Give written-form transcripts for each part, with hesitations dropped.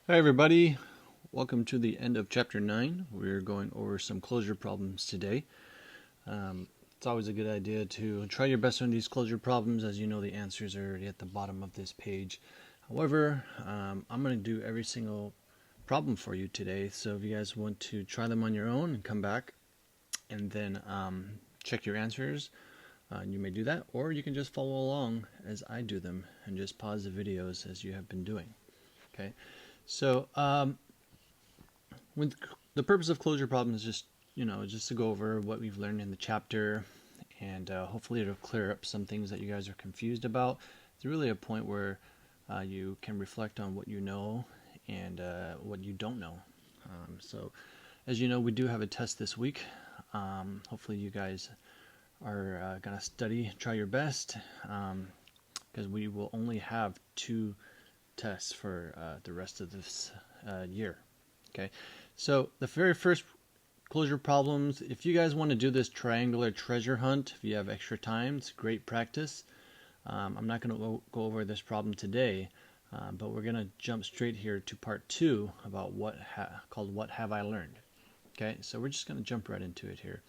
Hi everybody, welcome to the end of chapter 9. We're going over some closure problems today. It's always a good idea to try your best on these closure problems. As you know, the answers are already at the bottom of this page. However, I'm going to do every single problem for you today, so if you guys want to try them on your own and come back and then check your answers, you may do that, or you can just follow along as I do them and just pause the videos as you have been doing. Okay. So, with the purpose of closure problems is just to go over what we've learned in the chapter, and hopefully it'll clear up some things that you guys are confused about. It's really a point where you can reflect on what you know and what you don't know. So, as you know, we do have a test this week. Hopefully you guys are gonna study, try your best, because we will only have 2 tests for the rest of this year. Okay, so the very first closure problems, if you guys want to do this triangular treasure hunt, if you have extra time, it's great practice. I'm not going to go over this problem today, but we're going to jump straight here to part 2 about called What Have I Learned? Okay, so we're just going to jump right into it here.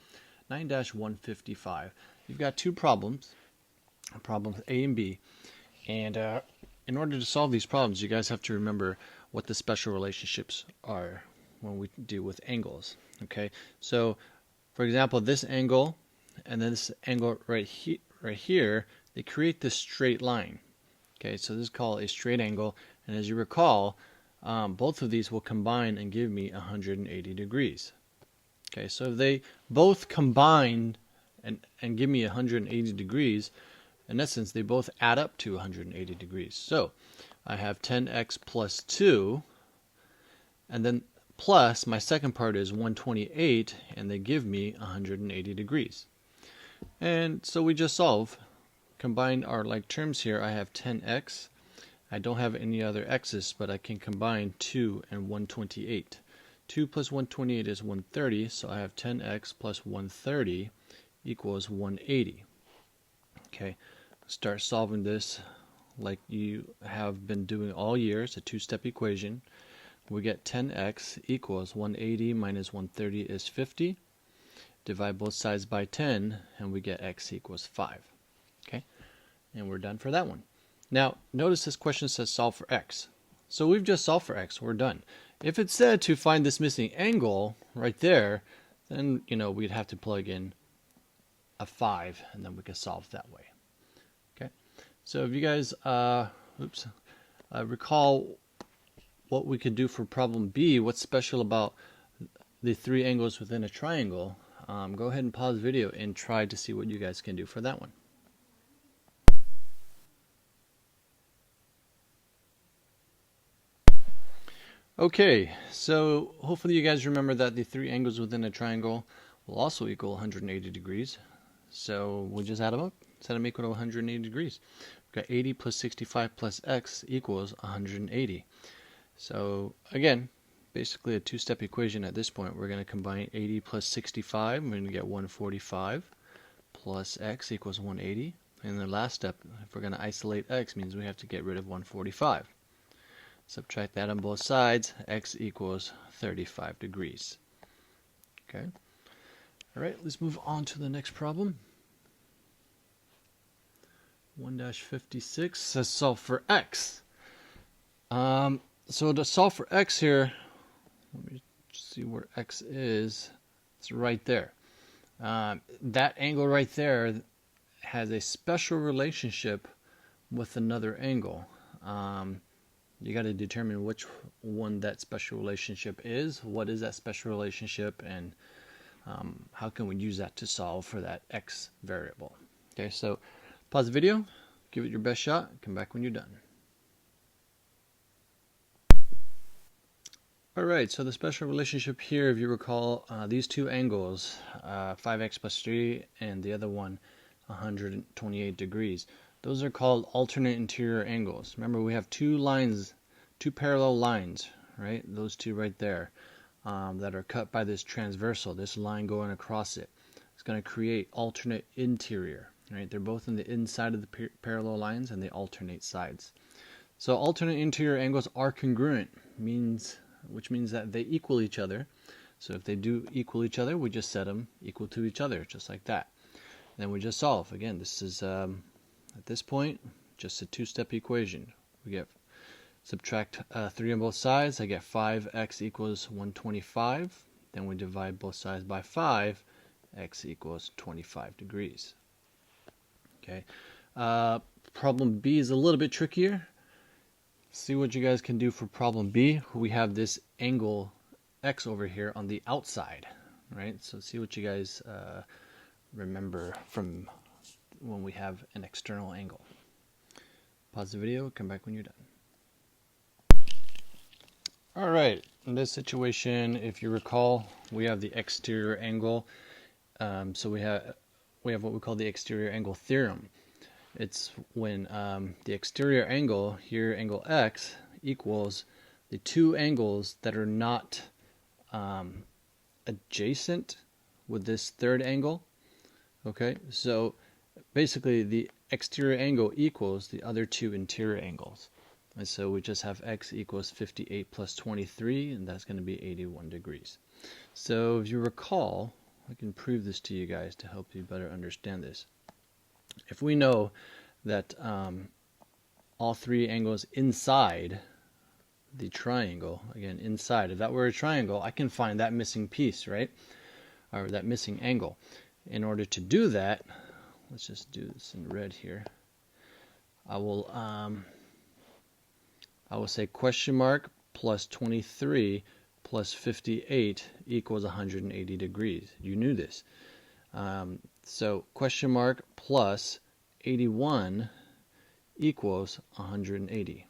9-155. You've got 2 problems, problems A and B, and in order to solve these problems, you guys have to remember what the special relationships are when we deal with angles. Okay, so for example, this angle and then this angle right here, they create this straight line. Okay, so this is called a straight angle, and as you recall, both of these will combine and give me 180 degrees. Okay, so if they both combine and give me 180 degrees, in essence, they both add up to 180 degrees. So I have 10x plus 2, and then plus my second part is 128, and they give me 180 degrees. And so we just solve. Combine our like terms here. I have 10x. I don't have any other x's, but I can combine 2 and 128. 2 plus 128 is 130, so I have 10x plus 130 equals 180. Okay, start solving this like you have been doing all year. It's a 2-step equation. We get 10x equals 180 minus 130 is 50. Divide both sides by 10, and we get x equals 5. Okay, and we're done for that one. Now, notice this question says solve for x. So we've just solved for x. We're done. If it said to find this missing angle right there, then we'd have to plug in a 5, and then we can solve that way. Okay, so if you guys recall what we could do for problem B, what's special about the 3 angles within a triangle, go ahead and pause the video and try to see what you guys can do for that one. Okay, so hopefully you guys remember that the 3 angles within a triangle will also equal 180 degrees. So we'll just add them up, set them equal to 180 degrees. We've got 80 plus 65 plus x equals 180. So again, basically a 2-step equation at this point. We're going to combine 80 plus 65. We're going to get 145 plus x equals 180. And the last step, if we're going to isolate x, means we have to get rid of 145. Subtract that on both sides, x equals 35 degrees. Okay. All right, let's move on to the next problem. 1-56 says solve for x. So to solve for x here, let me see where x is. It's right there. That angle right there has a special relationship with another angle. You got to determine which one that special relationship is. What is that special relationship, and how can we use that to solve for that x variable? Okay, so pause the video, give it your best shot, come back when you're done. Alright, so the special relationship here, if you recall, these 2 angles, 5x plus 3 and the other one 128 degrees, those are called alternate interior angles. Remember, we have 2 lines, 2 parallel lines, right? Those 2 right there that are cut by this transversal, this line going across it. It's going to create alternate interior, right? They're both on the inside of the parallel lines and they alternate sides. So alternate interior angles are congruent. which means that they equal each other. So if they do equal each other, we just set them equal to each other, just like that. Then we just solve. Again, this is, at this point, just a two-step equation. We get subtract 3 on both sides. I get 5x equals 125. Then we divide both sides by 5. X equals 25 degrees. Okay. Problem B is a little bit trickier. See what you guys can do for problem B. We have this angle X over here on the outside, right? So see what you guys remember from when we have an external angle. Pause the video, come back when you're done. All right, in this situation, if you recall, we have the exterior angle. So we have what we call the exterior angle theorem. It's when the exterior angle, here angle X, equals the two angles that are not adjacent with this third angle. Okay, so basically the exterior angle equals the other two interior angles. And so we just have X equals 58 plus 23, and that's going to be 81 degrees. So if you recall, I can prove this to you guys to help you better understand this. If we know that all three angles inside the triangle, again inside, if that were a triangle, I can find that missing piece, right? Or that missing angle. In order to do that, let's just do this in red here. I will say question mark plus 23 plus 58 equals 180 degrees. You knew this. So question mark plus 81 equals 180.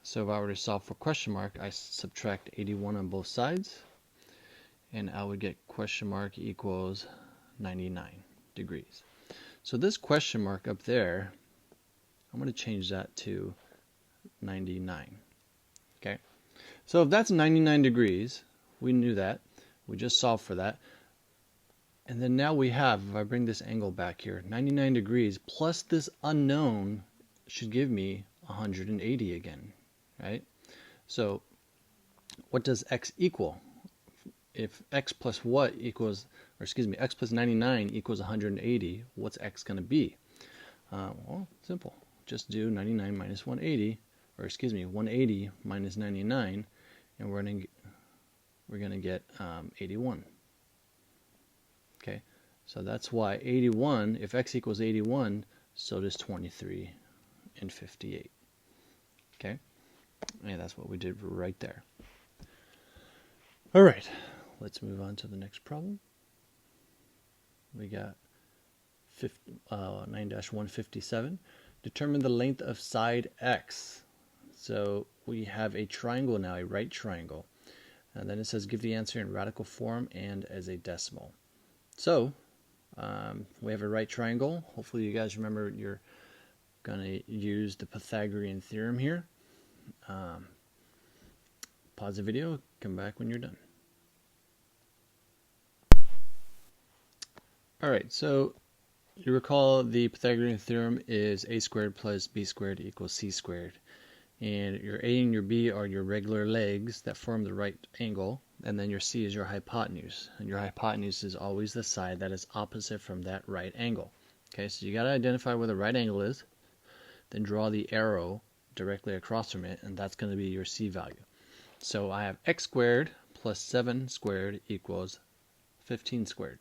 So if I were to solve for question mark, I subtract 81 on both sides, and I would get question mark equals 99 degrees. So this question mark up there, I'm going to change that to 99. Okay, so if that's 99 degrees, we knew that. We just solved for that. And then now we have, if I bring this angle back here, 99 degrees plus this unknown should give me 180 again, right? So what does X equal? If X plus what equals, or excuse me, X plus 99 equals 180, what's X going to be? Well, simple. Just do 99 minus 180, or excuse me, 180 minus 99, and we're going to get 81. Okay, so that's why 81, if X equals 81, so does 23 and 58. Okay, and that's what we did right there. All right, let's move on to the next problem. We got 9-157. Determine the length of side X. So we have a triangle now, a right triangle. And then it says give the answer in radical form and as a decimal. So we have a right triangle. Hopefully you guys remember you're going to use the Pythagorean theorem here. Pause the video, come back when you're done. Alright, so you recall the Pythagorean theorem is a squared plus b squared equals c squared. And your a and your b are your regular legs that form the right angle, and then your c is your hypotenuse. And your hypotenuse is always the side that is opposite from that right angle. Okay, so you got to identify where the right angle is, then draw the arrow directly across from it, and that's going to be your c value. So I have x squared plus 7 squared equals 15 squared.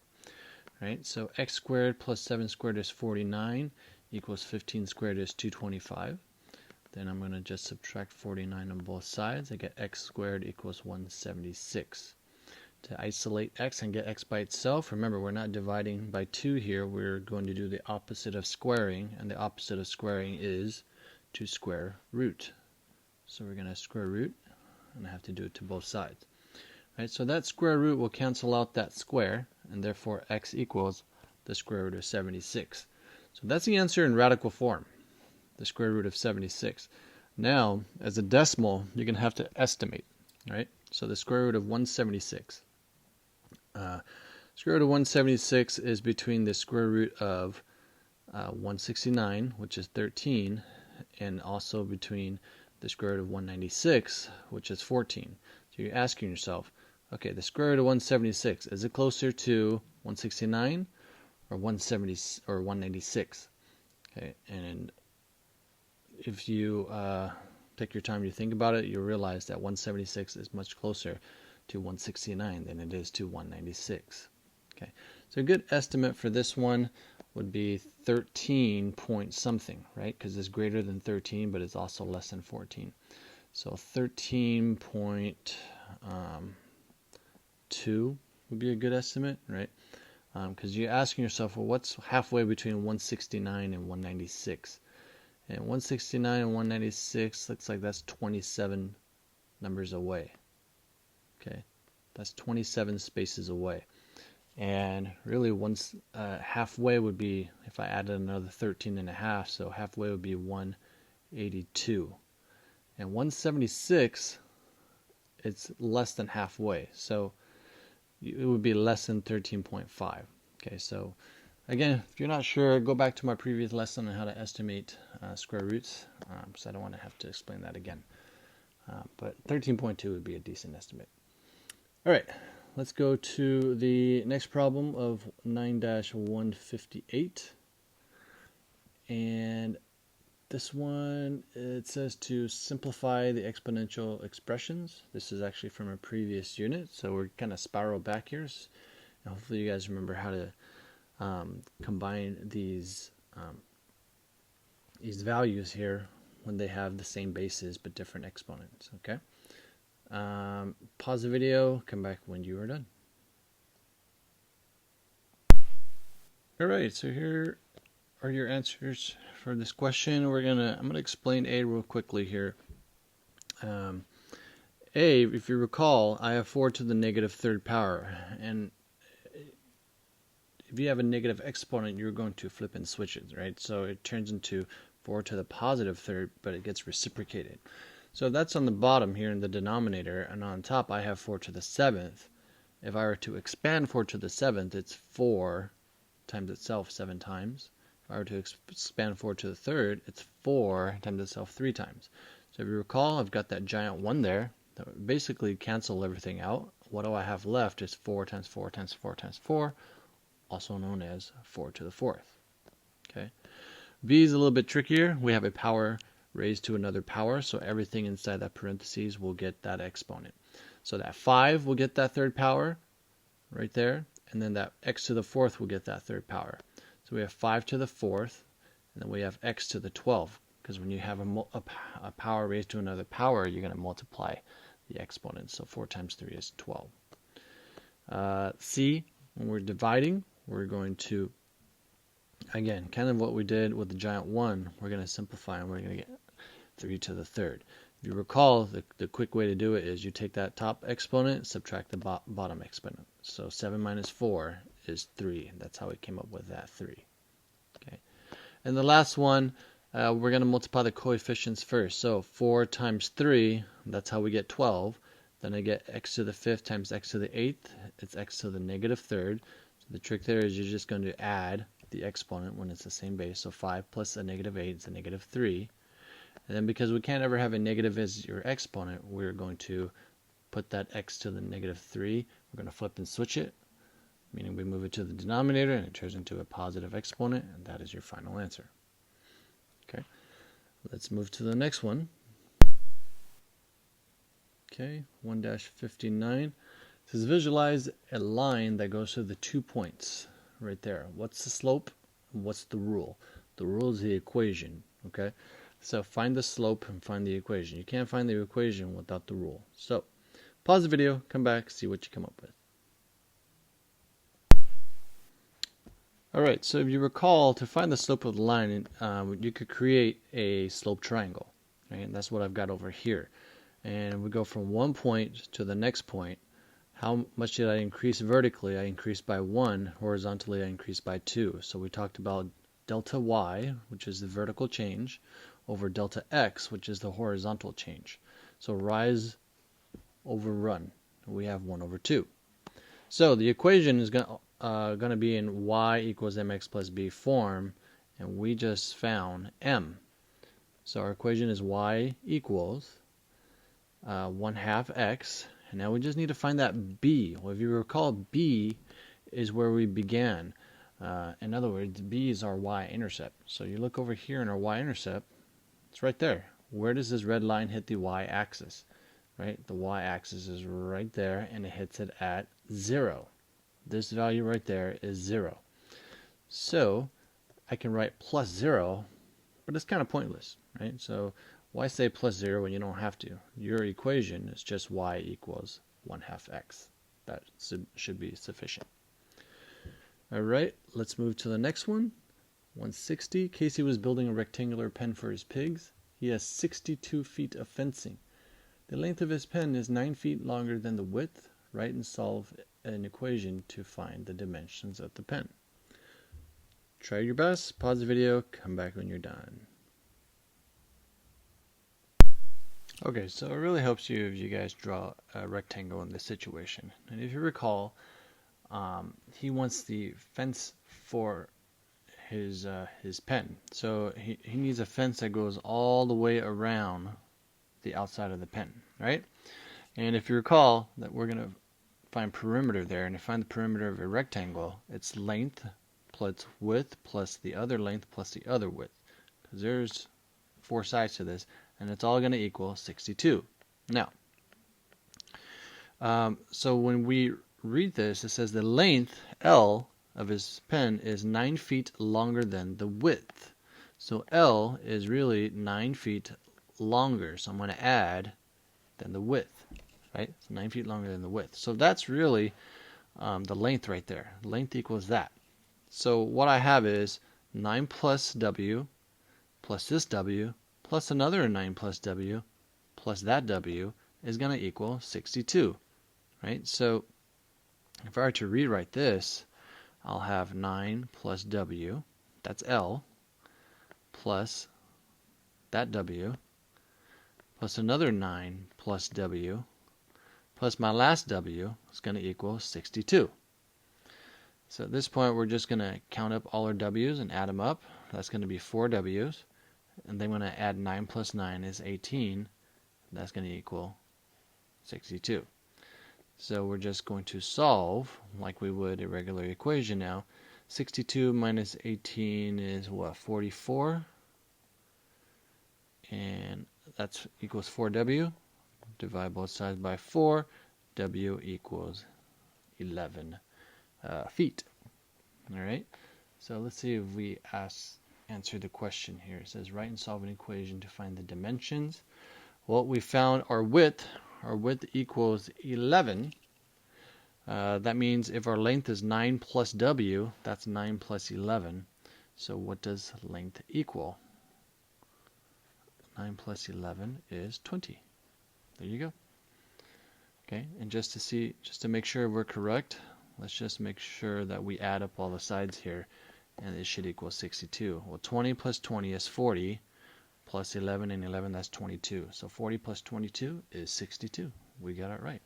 Right, so x squared plus 7 squared is 49, equals 15 squared is 225. Then I'm going to just subtract 49 on both sides. I get x squared equals 176. To isolate x and get x by itself, remember we're not dividing by 2 here. We're going to do the opposite of squaring, and the opposite of squaring is to square root. So we're going to square root, and I have to do it to both sides. Right, so that square root will cancel out that square, and therefore x equals the square root of 76. So that's the answer in radical form, the square root of 76. Now, as a decimal, you're going to have to estimate, right? So the square root of 176. Square root of 176 is between the square root of 169, which is 13, and also between the square root of 196, which is 14. So you're asking yourself, okay, the square root of 176, is it closer to 169 or 170 or 196? Okay, and if you take your time to think about it, you'll realize that 176 is much closer to 169 than it is to 196. Okay, so a good estimate for this one would be 13 point something, right? Because it's greater than 13, but it's also less than 14. So 13.2 would be a good estimate, right? Because you're asking yourself, well, what's halfway between 169 and 196? And 169 and 196 looks like that's 27 numbers away. Okay, that's 27 spaces away. And really, once halfway would be, if I added another 13 and a half, so halfway would be 182. And 176, it's less than halfway, so it would be less than 13.5. Okay, so again, if you're not sure, go back to my previous lesson on how to estimate square roots, because I don't want to have to explain that again. But 13.2 would be a decent estimate. All right, let's go to the next problem of 9-158. And this one, it says to simplify the exponential expressions. This is actually from a previous unit, so we're kind of spiral back here. And hopefully you guys remember how to combine these values here when they have the same bases but different exponents. Okay. Pause the video, come back when you are done. Alright, so here are your answers for this question. I'm gonna explain A real quickly here. A, if you recall, I have 4 to the negative third power, and if you have a negative exponent, you're going to flip and switch it, right? So it turns into 4 to the positive third, but it gets reciprocated. So that's on the bottom here in the denominator, and on top I have 4 to the 7th. If I were to expand 4 to the 7th, it's 4 times itself 7 times. If I were to expand 4 to the 3rd, it's 4 times itself 3 times. So if you recall, I've got that giant 1 there that basically cancel everything out. What do I have left is 4 times 4 times 4 times 4, also known as 4 to the 4th. Okay. B is a little bit trickier. We have a power raised to another power, so everything inside that parentheses will get that exponent. So that 5 will get that third power right there, and then that x to the 4th will get that third power. So we have 5 to the 4th, and then we have x to the 12th, because when you have a power raised to another power, you're going to multiply the exponent. So 4 times 3 is 12. C, when we're dividing, we're going to, again, kind of what we did with the giant 1, we're going to simplify, and we're going to get 3 to the 3rd. If you recall, the quick way to do it is you take that top exponent, subtract the bottom exponent. So 7 minus 4 is 3. That's how we came up with that 3. Okay. And the last one, we're going to multiply the coefficients first. So 4 times 3, that's how we get 12. Then I get x to the 5th times x to the 8th. It's x to the negative 3rd. So the trick there is you're just going to add the exponent when it's the same base. So 5 plus a negative 8 is a negative 3. And then because we can't ever have a negative as your exponent, we're going to put that x to the negative 3. We're going to flip and switch it, meaning we move it to the denominator and it turns into a positive exponent, and that is your final answer. Okay, let's move to the next one. Okay, 1-59. It says visualize a line that goes through the 2 points right there. What's the slope? What's the rule? The rule is the equation. Okay, so find the slope and find the equation. You can't find the equation without the rule. So pause the video, come back, see what you come up with. Alright, so if you recall, to find the slope of the line, you could create a slope triangle. Right? And that's what I've got over here. And we go from one point to the next point. How much did I increase vertically? I increased by 1. Horizontally, I increased by 2. So we talked about delta y, which is the vertical change, over delta x, which is the horizontal change. So rise over run. We have 1 over 2. So the equation is going to be in y equals mx plus b form, and we just found m. So our equation is y equals 1/2 x. And now we just need to find that b. Well, if you recall, b is where we began. In other words, b is our y-intercept. So you look over here in our y-intercept, it's right there. Where does this red line hit the y-axis? Right? The y-axis is right there, and it hits it at 0. This value right there is 0. So I can write plus 0, but it's kind of pointless, right? So why say plus 0 when you don't have to? Your equation is just y equals 1/2 x. That should be sufficient. All right, let's move to the next one. 160. Casey was building a rectangular pen for his pigs. He has 62 feet of fencing. The length of his pen is 9 feet longer than the width. Write and solve an equation to find the dimensions of the pen. Try your best, pause the video, come back when you're done. Okay, so it really helps you if you guys draw a rectangle in this situation. And if you recall, he wants the fence for his pen. So he needs a fence that goes all the way around the outside of the pen, right? And if you recall that we're going to find perimeter there, and to find the perimeter of a rectangle, it's length plus width plus the other length plus the other width, because there's 4 sides to this, and it's all going to equal 62. Now, so when we read this, it says the length L of his pen is 9 feet longer than the width. So L is really 9 feet longer. So I'm going to add than the width, right? It's 9 feet longer than the width. So that's really the length right there. Length equals that. So what I have is 9 plus W plus this W plus another 9 plus W plus that W is going to equal 62, right? So if I were to rewrite this, I'll have 9 plus W, that's L, plus that W, plus another 9 plus W, plus my last W is going to equal 62. So at this point, we're just going to count up all our W's and add them up. That's going to be 4 W's. And then when I add 9 plus 9 is 18. That's going to equal 62. So we're just going to solve like we would a regular equation now. 62 minus 18 is what? 44. And that equals 4W. Divide both sides by 4. W equals 11 feet. All right. So let's see if we answer the question here. It says write and solve an equation to find the dimensions. Well, we found our width. Our width equals 11. That means if our length is 9 plus W, that's 9 plus 11. So what does length equal? 9 plus 11 is 20. There you go. Okay, and just to make sure we're correct, let's just make sure that we add up all the sides here, and it should equal 62. Well, 20 plus 20 is 40, plus 11 and 11, that's 22. So 40 plus 22 is 62. We got it right.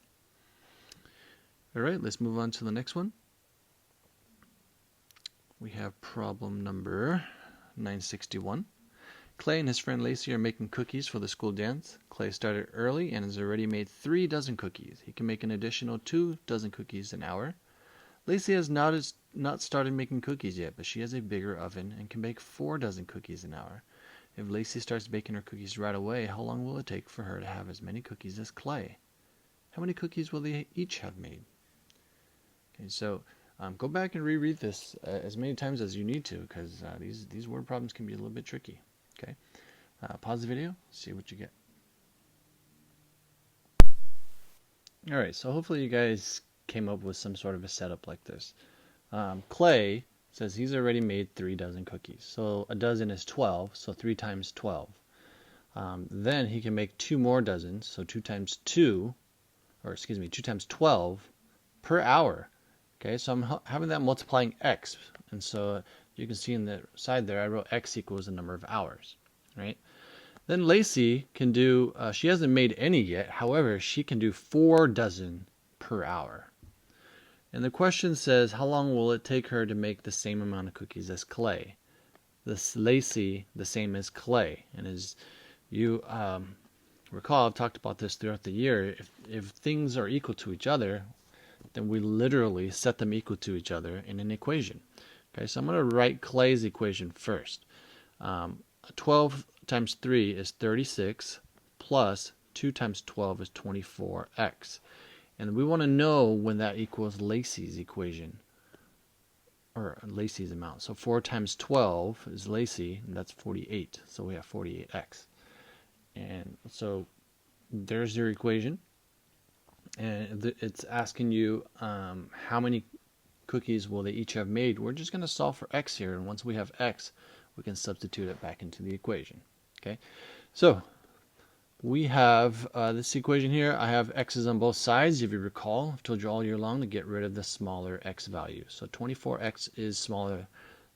All right, let's move on to the next one. We have problem number 961. Clay and his friend Lacey are making cookies for the school dance. Clay started early and has already made 3 dozen cookies. He can make an additional 2 dozen cookies an hour. Lacey has not started making cookies yet, but she has a bigger oven and can bake 4 dozen cookies an hour. If Lacey starts baking her cookies right away, how long will it take for her to have as many cookies as Clay? How many cookies will they each have made? Okay, so go back and reread this as many times as you need to, because these word problems can be a little bit tricky. Okay, pause the video, see what you get. All right, so hopefully you guys came up with some sort of a setup like this. Clay says he's already made 3 dozen cookies. So a dozen is 12, so 3 times 12. Then he can make 2 more dozens, so 2 times 2 times 12 per hour. Okay, so I'm having that multiplying x. And so you can see in the side there, I wrote x equals the number of hours, right? Then Lacey can do, she hasn't made any yet. However, she can do 4 dozen per hour. And the question says, how long will it take her to make the same amount of cookies as Clay? This Lacey, the same as Clay. And as You recall I've talked about this throughout the year. If things are equal to each other, then we literally set them equal to each other in an equation. Okay, so I'm going to write Clay's equation first. 12 times 3 is 36, plus 2 times 12 is 24x. And we want to know when that equals Lacey's equation, or Lacey's amount. So 4 times 12 is Lacey, and that's 48. So we have 48x. And so there's your equation. And it's asking you how many cookies will they each have made. We're just going to solve for x here, and once we have x, we can substitute it back into the equation. Okay, so we have this equation here. I have x's on both sides. If you recall, I've told you all year long to get rid of the smaller x value. So 24x is smaller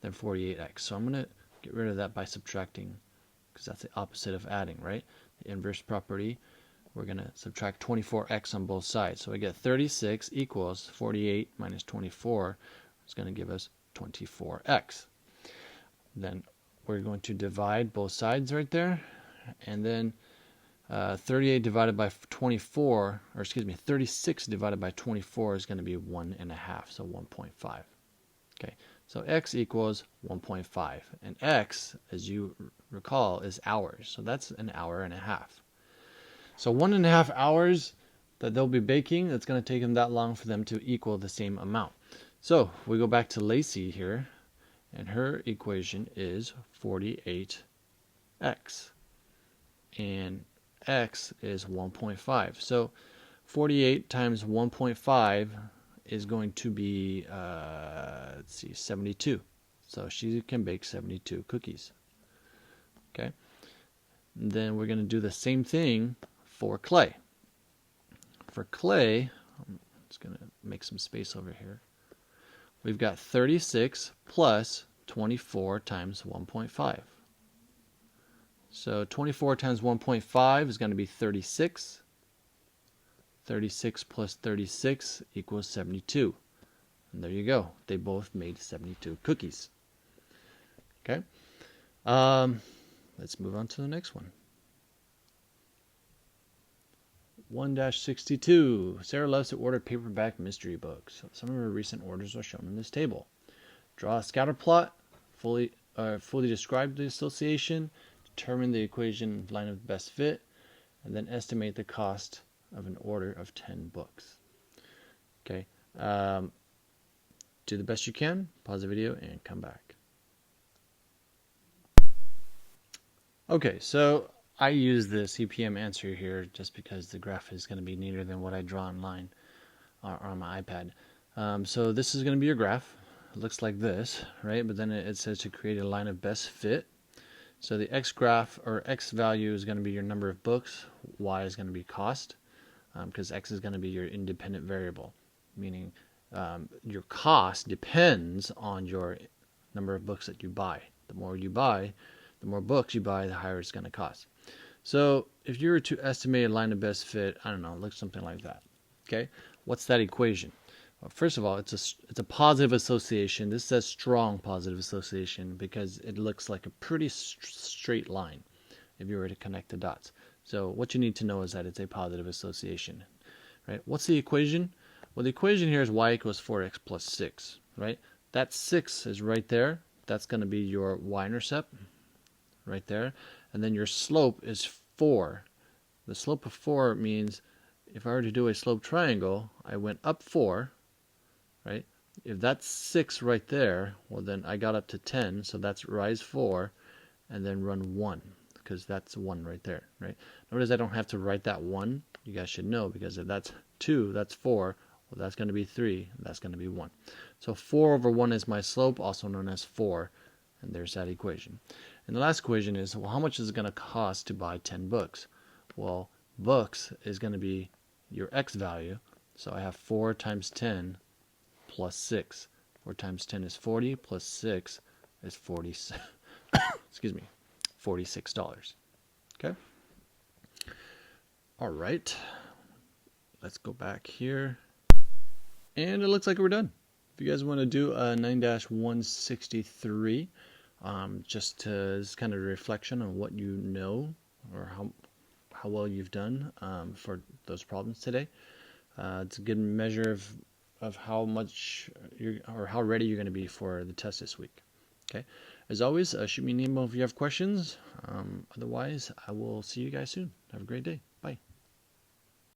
than 48x. So I'm going to get rid of that by subtracting, because that's the opposite of adding, right? The inverse property. We're going to subtract 24x on both sides. So I get 36 equals 48 minus 24 is going to give us 24x. Then we're going to divide both sides right there. And then 38 divided by 24, or excuse me, 36 divided by 24 is going to be 1.5, so 1.5. Okay, so x equals 1.5. And x, as you recall, is hours. So that's an hour and a half. So 1.5 hours that they'll be baking, it's going to take them that long for them to equal the same amount. So we go back to Lacey here, and her equation is 48x. And x is 1.5. So 48 times 1.5 is going to be, let's see, 72. So she can bake 72 cookies. Okay. And then we're going to do the same thing for Clay. For Clay, I'm just going to make some space over here. We've got 36 plus 24 times 1.5. So 24 times 1.5 is going to be 36. 36 plus 36 equals 72. And there you go. They both made 72 cookies. Okay. Let's move on to the next one. 1-62. Sarah loves to order paperback mystery books. Some of her recent orders are shown in this table. Draw a scatter plot, fully describe the association, determine the equation line of best fit, and then estimate the cost of an order of 10 books. Okay. Do the best you can, pause the video, and come back. Okay, so I use the CPM answer here just because the graph is going to be neater than what I draw online or on my iPad. So this is going to be your graph. It looks like this, right? But then it says to create a line of best fit. So the x graph, or x value, is going to be your number of books. Y is going to be cost, because x is going to be your independent variable, meaning your cost depends on your number of books that you buy. The more you buy, the more books you buy, the higher it's going to cost. So if you were to estimate a line of best fit, I don't know, it looks something like that. Okay, what's that equation? Well, first of all, it's a positive association. This says strong positive association because it looks like a pretty straight line if you were to connect the dots. So what you need to know is that it's a positive association, right? What's the equation? Well, the equation here is y equals 4x plus 6, right? That 6 is right there. That's going to be your y-intercept right there. And then your slope is 4. The slope of 4 means if I were to do a slope triangle, I went up 4, right? If that's 6 right there, well then I got up to 10, so that's rise 4, and then run 1, because that's 1 right there, right? Notice I don't have to write that 1. You guys should know, because if that's 2, that's 4, well that's going to be 3, and that's going to be 1. So 4 over 1 is my slope, also known as 4, and there's that equation. And the last equation is, well, how much is it going to cost to buy 10 books? Well, books is going to be your x value. So I have 4 times 10 plus 6. 4 times 10 is 40, plus 6 is 40. Excuse me, $46. Okay. All right. Let's go back here. And it looks like we're done. If you guys want to do a 9-163, just as kind of a reflection on what you know or how well you've done for those problems today. It's a good measure of how much or how ready you're going to be for the test this week. Okay. As always, shoot me an email if you have questions. Otherwise, I will see you guys soon. Have a great day.